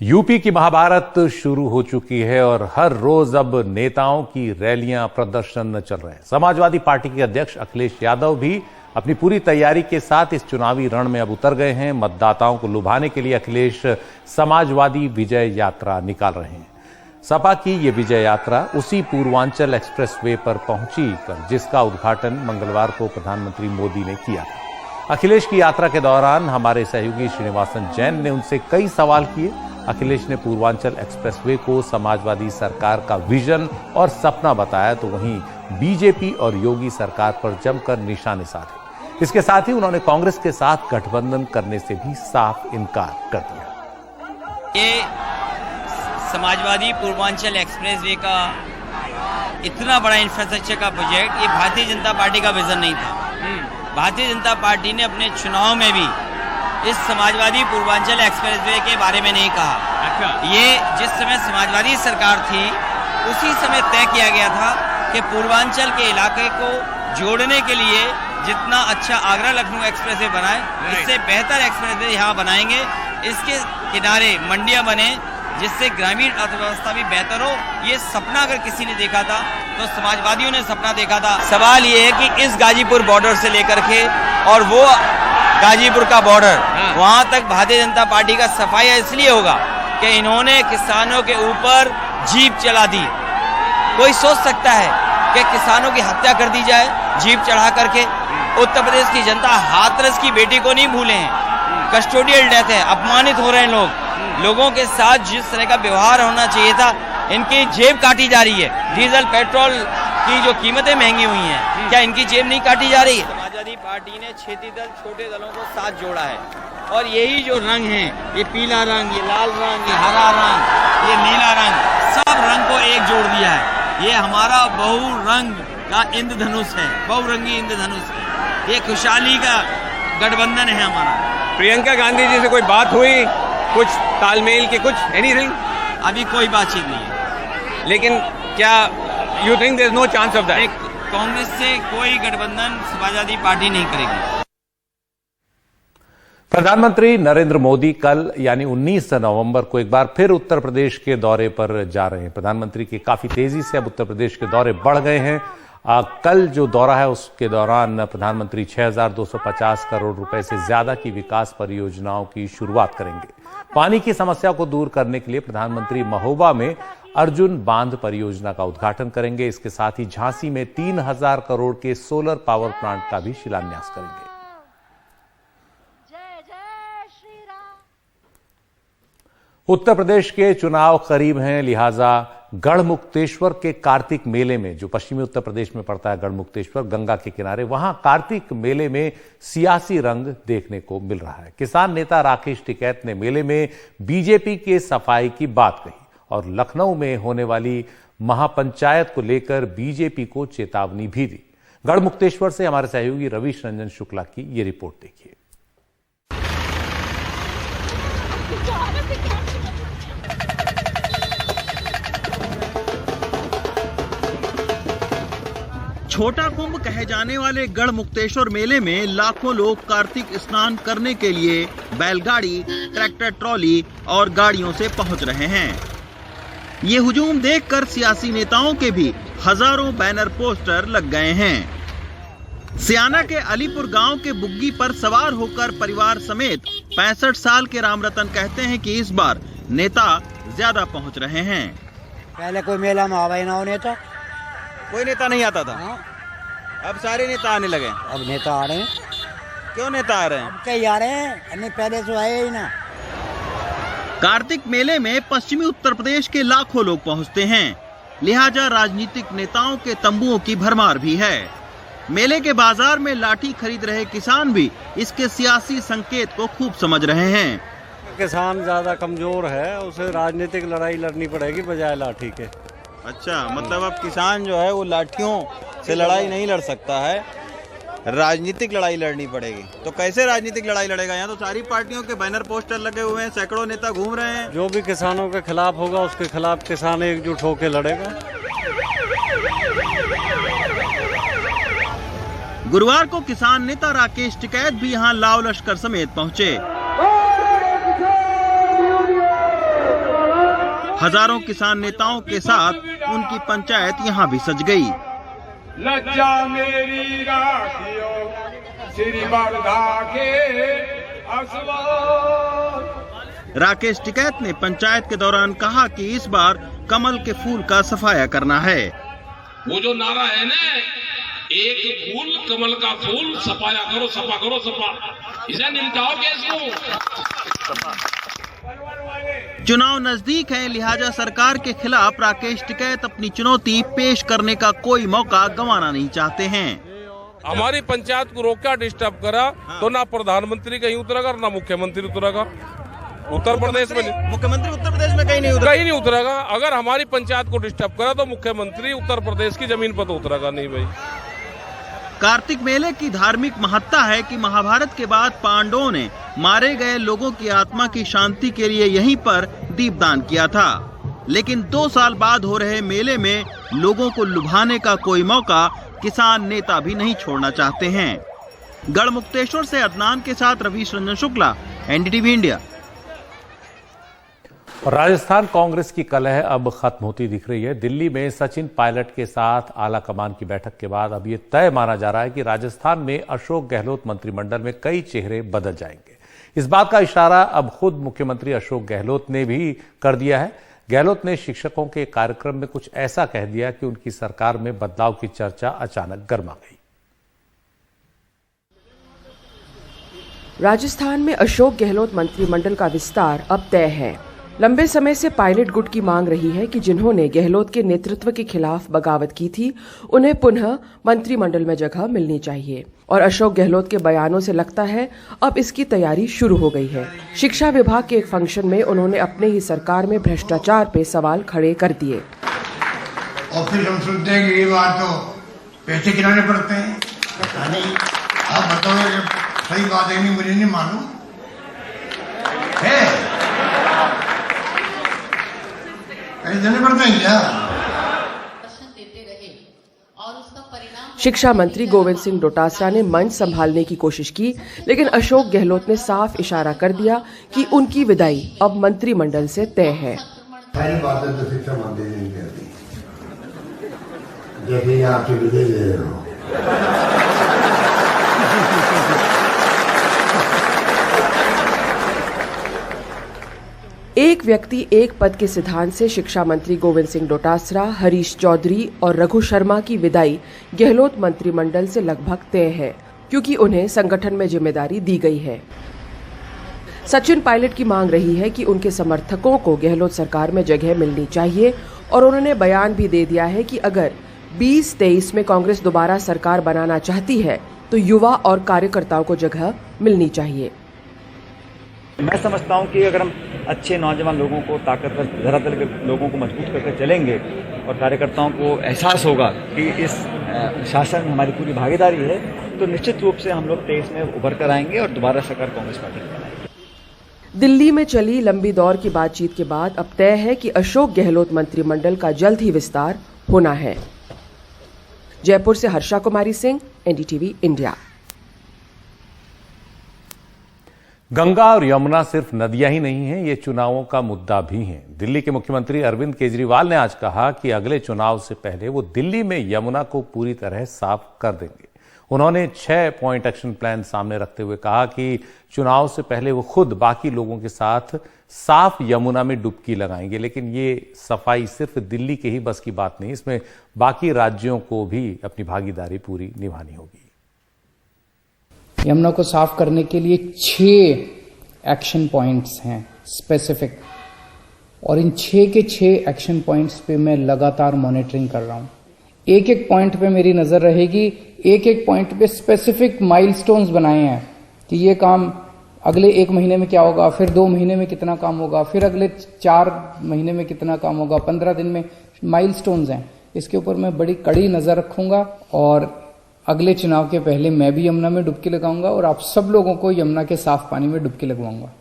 UP की महाभारत शुरू हो चुकी है और हर रोज अब नेताओं की रैलियां, प्रदर्शन चल रहे हैं। समाजवादी पार्टी के अध्यक्ष अखिलेश यादव भी अपनी पूरी तैयारी के साथ इस चुनावी रण में अब उतर गए हैं। मतदाताओं को लुभाने के लिए अखिलेश समाजवादी विजय यात्रा निकाल रहे हैं। सपा की ये विजय यात्रा उसी पूर्वांचल एक्सप्रेसवे पर पहुंची जिसका उद्घाटन मंगलवार को प्रधानमंत्री मोदी ने किया था। अखिलेश की यात्रा के दौरान हमारे सहयोगी श्रीनिवासन जैन ने उनसे कई सवाल किए। अखिलेश ने पूर्वांचल एक्सप्रेसवे को समाजवादी सरकार का विजन और सपना बताया, तो वहीं बीजेपी और योगी सरकार पर जमकर निशाने साधे। इसके साथ ही उन्होंने कांग्रेस के साथ गठबंधन करने से भी साफ इनकार कर दिया। ये समाजवादी पूर्वांचल एक्सप्रेसवे का इतना बड़ा इंफ्रास्ट्रक्चर का प्रोजेक्ट ये भारतीय जनता पार्टी का विजन नहीं था। भारतीय जनता पार्टी ने अपने चुनाव में भी इस समाजवादी पूर्वांचल एक्सप्रेसवे के बारे में नहीं कहा। अच्छा। ये जिस समय समाजवादी सरकार थी उसी समय तय किया गया था कि पूर्वांचल के इलाके को जोड़ने के लिए जितना अच्छा आगरा लखनऊ एक्सप्रेसवे बनाए, इससे बेहतर एक्सप्रेसवे यहाँ बनाएंगे। इसके किनारे मंडियां बने जिससे ग्रामीण अर्थव्यवस्था भी बेहतर हो। ये सपना अगर किसी ने देखा था तो समाजवादियों ने सपना देखा था। सवाल ये है कि इस गाजीपुर बॉर्डर से लेकर के और वो गाजीपुर का बॉर्डर वहां तक भारतीय जनता पार्टी का सफाया इसलिए होगा कि इन्होंने किसानों के ऊपर जीप चला दी। कोई सोच सकता है कि किसानों की हत्या कर दी जाए जीप चढ़ा करके? उत्तर प्रदेश की जनता हाथरस की बेटी को नहीं भूले हैं। कस्टोडियल डेथ है, अपमानित हो रहे हैं लोगों के साथ जिस तरह का व्यवहार होना चाहिए था, इनकी जेब काटी जा रही है। डीजल पेट्रोल की जो कीमतें महंगी हुई हैं, क्या इनकी जेब नहीं काटी जा रही है? समाजवादी पार्टी ने क्षेत्रीय दल, छोटे दलों को साथ जोड़ा है और यही जो रंग है, ये पीला रंग, ये लाल रंग, ये हरा रंग, ये नीला रंग, सब रंग को एक जोड़ दिया है। ये हमारा बहुरंग का इंद्रधनुष है, बहुरंगी इंद्रधनुष है। ये खुशहाली का गठबंधन है हमारा। प्रियंका गांधी जी से कोई बात हुई, कुछ तालमेल की, कुछ एनीथिंग? अभी कोई बातचीत नहीं है। लेकिन क्या you think there is no chance of that? Congress से कोई गठबंधन समाजवादी पार्टी नहीं करेगी। प्रधानमंत्री नरेंद्र मोदी कल यानी 19 नवंबर को एक बार फिर उत्तर प्रदेश के दौरे पर जा रहे हैं। प्रधानमंत्री की काफी तेजी से अब उत्तर प्रदेश के दौरे बढ़ गए हैं। कल जो दौरा है उसके दौरान प्रधानमंत्री 6,250 करोड़ रुपए से ज्यादा की विकास परियोजनाओं की शुरुआत करेंगे। पानी की समस्या को दूर करने के लिए प्रधानमंत्री महोबा में अर्जुन बांध परियोजना का उद्घाटन करेंगे। इसके साथ ही झांसी में 3,000 करोड़ के सोलर पावर प्लांट का भी शिलान्यास करेंगे। उत्तर प्रदेश के चुनाव करीब हैं, लिहाजा गढ़मुक्तेश्वर के कार्तिक मेले में, जो पश्चिमी उत्तर प्रदेश में पड़ता है गढ़मुक्तेश्वर गंगा के किनारे, वहां कार्तिक मेले में सियासी रंग देखने को मिल रहा है। किसान नेता राकेश टिकैत ने मेले में बीजेपी के सफाई की बात कही और लखनऊ में होने वाली महापंचायत को लेकर बीजेपी को चेतावनी भी दी। गढ़मुक्तेश्वर से हमारे सहयोगी रविश रंजन शुक्ला की यह रिपोर्ट देखिए। छोटा कुंभ कहे जाने वाले गढ़मुक्तेश्वर मेले में लाखों लोग कार्तिक स्नान करने के लिए बैलगाड़ी, ट्रैक्टर ट्रॉली और गाड़ियों से पहुंच रहे हैं। ये हुजूम देखकर सियासी नेताओं के भी हजारों बैनर पोस्टर लग गए हैं। सियाना के अलीपुर गांव के बुग्गी पर सवार होकर परिवार समेत 65 साल के रामरतन कहते हैं कि इस बार नेता ज्यादा पहुंच रहे हैं। पहले कोई मेला में आवा ना नेता, कोई नेता नहीं आता था। अब सारे नेता आने लगे। अब नेता आ रहे हैं। क्यों नेता आ रहे हैं? अब कई आ रहे हैं, नहीं पहले से आए ही ना। कार्तिक मेले में पश्चिमी उत्तर प्रदेश के लाखों लोग पहुंचते हैं, लिहाजा राजनीतिक नेताओं के तंबुओं की भरमार भी है। मेले के बाजार में लाठी खरीद रहे किसान भी इसके सियासी संकेत को खूब समझ रहे हैं। किसान ज्यादा कमजोर है, उसे राजनीतिक लड़ाई लड़नी पड़ेगी बजाय लाठी के। अच्छा, मतलब अब किसान जो है वो लाठियों से लड़ाई नहीं लड़ सकता है, राजनीतिक लड़ाई लड़नी पड़ेगी। तो कैसे राजनीतिक लड़ाई लड़ेगा? यहाँ तो सारी पार्टियों के बैनर पोस्टर लगे हुए हैं, सैकड़ों नेता घूम रहे हैं। जो भी किसानों के खिलाफ होगा उसके खिलाफ किसान एकजुट होकर लड़ेगा। गुरुवार को किसान नेता राकेश टिकैत भी यहाँ लाव लश्कर समेत पहुँचे। हजारों किसान नेताओं के साथ उनकी पंचायत यहाँ भी सज गई। लज्जा मेरी राखियो श्री वर्धा के असवार। राकेश टिकैत ने पंचायत के दौरान कहा कि इस बार कमल के फूल का सफाया करना है। वो जो नारा है ना, एक फूल कमल का फूल, सफाया करो, सफा करो, सफा, इसे निपटाओ कैसे? चुनाव नजदीक है, लिहाजा सरकार के खिलाफ राकेश टिकैत अपनी चुनौती पेश करने का कोई मौका गंवाना नहीं चाहते हैं। हमारी पंचायत को रोका, डिस्टर्ब करा तो ना प्रधानमंत्री कहीं उतरेगा ना मुख्यमंत्री उतरेगा। उत्तर प्रदेश में मुख्यमंत्री उत्तर प्रदेश में कहीं नहीं उतरेगा। अगर हमारी पंचायत को डिस्टर्ब करा तो मुख्यमंत्री उत्तर प्रदेश की जमीन पर तो उतरेगा नहीं भाई। कार्तिक मेले की धार्मिक महत्ता है कि महाभारत के बाद पांडवों ने मारे गए लोगों की आत्मा की शांति के लिए यहीं पर दीपदान किया था। लेकिन 2 साल बाद हो रहे मेले में लोगों को लुभाने का कोई मौका किसान नेता भी नहीं छोड़ना चाहते हैं। गढ़मुक्तेश्वर से अदनान के साथ रवीश रंजन शुक्ला, एनडीटीवी इंडिया। और राजस्थान कांग्रेस की कलह अब खत्म होती दिख रही है। दिल्ली में सचिन पायलट के साथ आला कमान की बैठक के बाद अब ये तय माना जा रहा है कि राजस्थान में अशोक गहलोत मंत्रिमंडल में कई चेहरे बदल जाएंगे। इस बात का इशारा अब खुद मुख्यमंत्री अशोक गहलोत ने भी कर दिया है। गहलोत ने शिक्षकों के कार्यक्रम में कुछ ऐसा कह दिया कि उनकी सरकार में बदलाव की चर्चा अचानक गर्मा गई। राजस्थान में अशोक गहलोत मंत्रिमंडल का विस्तार अब तय है। लंबे समय से पायलट गुट की मांग रही है कि जिन्होंने गहलोत के नेतृत्व के खिलाफ बगावत की थी, उन्हें पुनः मंत्रिमंडल में जगह मिलनी चाहिए। और अशोक गहलोत के बयानों से लगता है अब इसकी तैयारी शुरू हो गई है। शिक्षा विभाग के एक फंक्शन में उन्होंने अपने ही सरकार में भ्रष्टाचार पे सवाल खड़े कर दिए। और फिर हम सुनते हैं कि ये बात तो पैसे गिराने पड़ते हैं। नहीं, आप बताओ, सही बात है, नहीं मुझे नहीं मालूम है, देने पड़ते हैं क्या? शिक्षा मंत्री गोविंद सिंह डोटासरा ने मंच संभालने की कोशिश की, लेकिन अशोक गहलोत ने साफ इशारा कर दिया कि उनकी विदाई अब मंत्रिमंडल से तय है। सारी बातें तो शिक्षा मंत्री ने कहती, देखिए आपकी विदाई ले रहे हो। एक व्यक्ति एक पद के सिद्धांत से शिक्षा मंत्री गोविंद सिंह डोटासरा, हरीश चौधरी और रघु शर्मा की विदाई गहलोत मंत्रिमंडल से लगभग तय है, क्योंकि उन्हें संगठन में जिम्मेदारी दी गई है। सचिन पायलट की मांग रही है कि उनके समर्थकों को गहलोत सरकार में जगह मिलनी चाहिए और उन्होंने बयान भी दे दिया है कि अगर 2023 में कांग्रेस दोबारा सरकार बनाना चाहती है तो युवा और कार्यकर्ताओं को जगह मिलनी चाहिए। मैं समझता हूं कि अगर हम अच्छे नौजवान लोगों को, ताकतवर धरातल के लोगों को मजबूत करके चलेंगे और कार्यकर्ताओं को एहसास होगा कि इस शासन में हमारी पूरी भागीदारी है, तो निश्चित रूप से हम लोग 23 में उभर कर आएंगे और दोबारा सरकार कांग्रेस पार्टी की बनाएंगे। दिल्ली में चली लंबी दौर की बातचीत के बाद अब तय है कि अशोक गहलोत मंत्रिमंडल का जल्द ही विस्तार होना है। जयपुर से हर्षा कुमारी सिंह, एनडीटीवी इंडिया। गंगा और यमुना सिर्फ नदियां ही नहीं हैं, ये चुनावों का मुद्दा भी हैं। दिल्ली के मुख्यमंत्री अरविंद केजरीवाल ने आज कहा कि अगले चुनाव से पहले वो दिल्ली में यमुना को पूरी तरह साफ कर देंगे। उन्होंने 6 पॉइंट एक्शन प्लान सामने रखते हुए कहा कि चुनाव से पहले वो खुद बाकी लोगों के साथ साफ यमुना में डुबकी लगाएंगे। लेकिन ये सफाई सिर्फ दिल्ली के ही बस की बात नहीं, इसमें बाकी राज्यों को भी अपनी भागीदारी पूरी निभानी होगी। यमुना को साफ करने के लिए 6 एक्शन पॉइंट्स हैं स्पेसिफिक, और इन 6 के 6 एक्शन पॉइंट्स पे मैं लगातार मॉनिटरिंग कर रहा हूं। एक एक पॉइंट पे मेरी नजर रहेगी, एक एक पॉइंट पे स्पेसिफिक माइलस्टोन्स बनाए हैं कि ये काम अगले 1 महीने में क्या होगा, फिर 2 महीने में कितना काम होगा, फिर अगले 4 महीने में कितना काम होगा, 15 दिन में माइलस्टोन्स हैं। इसके ऊपर मैं बड़ी कड़ी नजर रखूंगा और अगले चुनाव के पहले मैं भी यमुना में डुबकी लगाऊंगा और आप सब लोगों को यमुना के साफ पानी में डुबकी लगवाऊंगा।